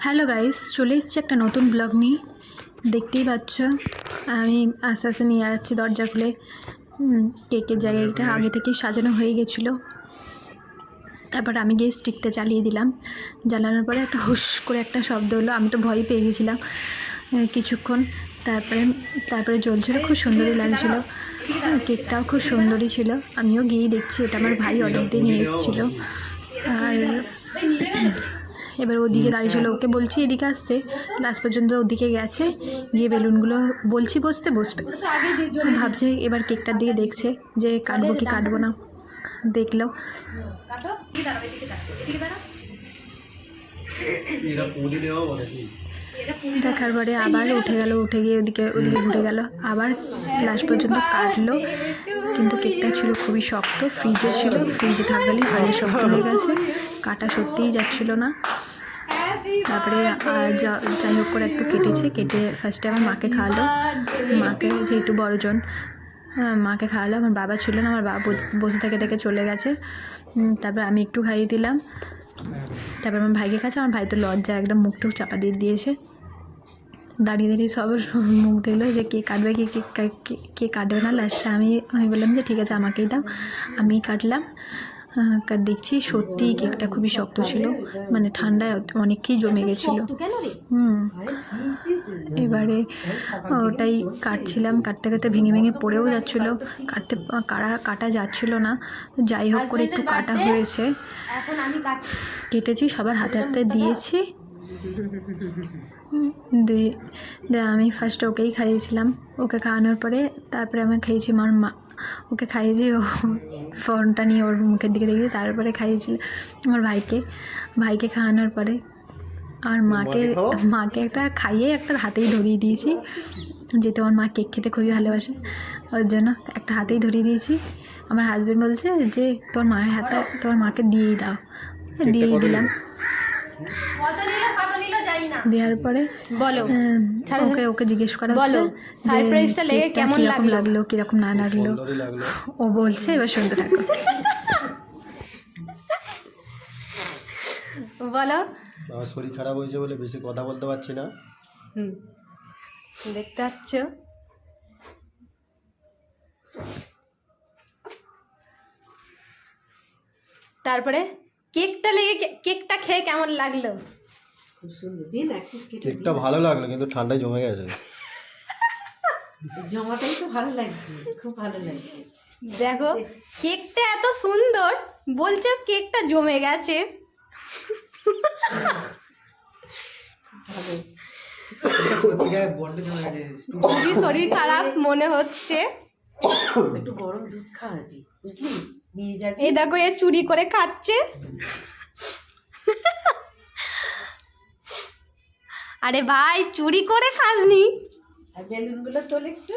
Hello guys, চলে এসেছি একটা নতুন ব্লগ নিয়ে। দেখতেই পাচ্ছ আমি আস্তে আস্তে নিয়ে যাচ্ছি দরজা খুলে। কেকের জায়গাটা আগে থেকেই সাজানো হয়ে গেছিলো। তারপর আমি গিয়ে স্টিকটা চালিয়ে দিলাম। জ্বালানোর পরে একটা হুশ করে একটা শব্দ হলো। আমি তো ভয় পেয়ে গেছিলাম কিছুক্ষণ। তারপরে জ্বলছিল, খুব সুন্দরই লাগছিলো। কেকটাও খুব সুন্দরই ছিল। আমিও গিয়েই দেখছি, এটা আমার ভাই অর্ডার দিয়ে নিয়ে এসেছিলো। আর এবার ওদিকে দাঁড়িয়েছিল, ওকে বলছি এদিকে আসতে, লাস্ট পর্যন্ত ওদিকে গেছে। গিয়ে বেলুনগুলো বলছি বসবে, ভাবছে এবার কেকটার দিকে দেখছে যে কাটবো কি কাটবো না। দেখলো, দেখার পরে আবার উঠে গিয়ে ওদিকে ঘুরে গেল, আবার লাস্ট পর্যন্ত কাটলো। কিন্তু কেকটা ছিল খুবই শক্ত, ফ্রিজে ছিল, ফ্রিজে থাকালেই ভারী শক্ত হয়ে গেছে, কাটা সত্যিই যাচ্ছিল না। তারপরে যাই হোক করে একটু কেটে ফার্স্টে আমার মাকে খাওয়ালো। মাকে যেহেতু বড়জন, মাকে খাওয়ালো। আমার বাবা ছিল না, আমার বাবা বসে থেকে চলে গেছে। তারপর আমি একটু খাইয়ে দিলাম। তারপর আমার ভাইকে খাচ্ছে। আমার ভাই তো লজ্জা একদম মুখটুক চাপা দিয়ে দিয়েছে। দাঁড়িয়ে সব মুখ দিল যে কে কাটবে, কে কাটবে না। লাস্টে আমি বললাম যে ঠিক আছে আমাকেই দাও, আমিই কাটলাম। দেখছি সত্যিই কেকটা খুবই শক্ত ছিল, মানে ঠান্ডায় অনেকই জমে গেছিলো। এবারে ওটাই কাটছিলাম, কাটতে ভেঙে পড়েও যাচ্ছিলো, কাটা যাচ্ছিলো না। যাই হোক করে একটু কাটা হয়েছে, কেটেছি, সবার হাতে দিয়েছি। দিয়ে আমি ফার্স্টে ওকেই খাইয়েছিলাম। ওকে খাওয়ানোর পরে তারপরে আমি খাইয়েছি আমার মা, ওকে খাইয়েছি, ও ফোনটা নিয়ে ওর মুখের দিকে দেখেছি। তারপরে খাইয়েছিল আমার ভাইকে খাওয়ানোর পরে আর মাকে একটা খাইয়ে একটা হাতেই ধরিয়ে দিয়েছি, যেহেতু আমার মা কেক খেতে খুবই ভালোবাসে, ওর জন্য একটা হাতেই ধরিয়ে দিয়েছি। আমার হাজব্যান্ড বলছে যে তোর মায়ের হাতে তোর মাকে দিয়েই দাও, দিয়েই দিলাম। দেওয়ার পরে বলো, ওকে জিজ্ঞেস করা হচ্ছে সারপ্রাইজটা লেগে কেমন লাগলো, কিরকম না লাগলো। ও বলছে, এবার শুনতে থাকো। বলো। আমার শরীর খারাপ হয়েছে বলে বেশি কথা বলতে পারছি না। দেখতে পাচ্ছ, তারপরে কেকটা খেয়ে কেমন লাগলো? খুব সুন্দর দিন। কেকটা ভালো লাগলো, কিন্তু ঠান্ডায় জমে গেছে। জমাটাই তো ভালো লাগছে, খুব ভালো লাগছে। দেখো কেকটা এত সুন্দর, বলছো কেকটা জমে গেছে। খুবই শরীর খারাপ মনে হচ্ছে। একটু গরম দুধ খাওয়াবি, বুঝলি, নিয়ে যাবি। এই দেখো, এ চুরি করে খাচ্ছে। আরে ভাই, চুরি করে খাসনি। আর বেলুনগুলো তোল একটু।